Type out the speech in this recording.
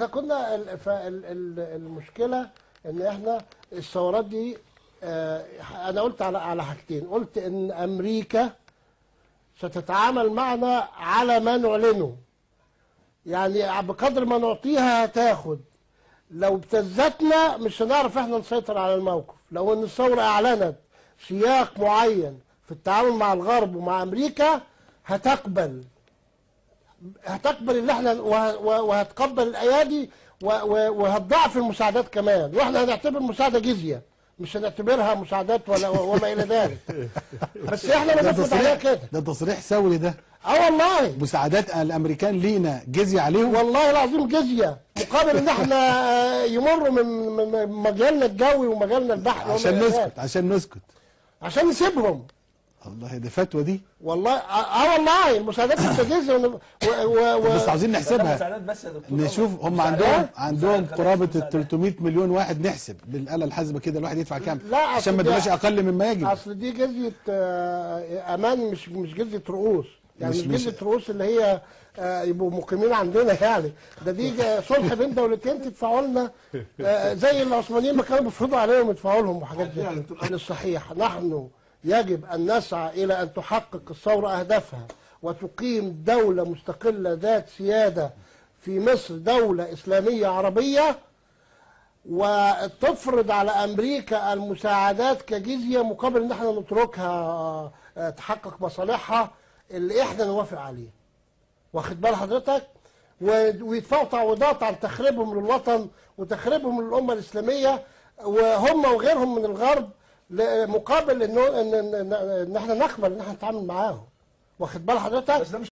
كنا المشكله ان احنا الثورات دي انا قلت على حاجتين. قلت ان امريكا ستتعامل معنا على ما نعلنه، يعني بقدر ما نعطيها هتاخد. لو ابتزتنا مش هنعرف احنا نسيطر على الموقف. لو ان الثوره اعلنت سياق معين في التعامل مع الغرب ومع امريكا هتقبل اللي احنا وهتقبل الايادي وهتضاعف المساعدات كمان، واحنا هنعتبر المساعده جزيه، مش هنعتبرها مساعدات وما الى ذلك. بس احنا بنفرض عليها كده. ده تصريح ثوري ده. والله مساعدات الامريكان لينا جزيه عليهم، والله العظيم جزيه، مقابل ان احنا يمروا من مجالنا الجوي ومجالنا البحري عشان نسكت عشان نسيبهم. والله دي فتوى دي والله. والله المساعدات متجزه بس عاوزين نحسبها. بس يا دكتور نشوف هم عندهم قرابه ال 300 مليون واحد، نحسب بالاله الحاسبه كده الواحد يدفع كام عشان ما تبقاش اقل مما يجب. اصل دي جزيه امان، مش جزيه رؤوس، يعني مش جزيه رؤوس اللي هي يبقوا مقيمين عندنا يعني. دي صلح بين دولتين تدفعوا لنا زي العثمانيين ما كانوا بيفرضوا عليهم يدفعوا لهم وحاجات زي كده. الصحيح نحن يجب أن نسعى إلى أن تحقق الثورة أهدافها وتقيم دولة مستقلة ذات سيادة في مصر، دولة إسلامية عربية، وتفرض على أمريكا المساعدات كجزية مقابل أن احنا نتركها تحقق مصالحها اللي احنا نوافق عليه. واخد بال حضرتك؟ ويدفعوا تعويضات عن تخريبهم للوطن وتخريبهم للأمة الإسلامية وهم وغيرهم من الغرب، مقابل ان احنا نقبل ان احنا نتعامل معاهم. واخد بال حضرتك؟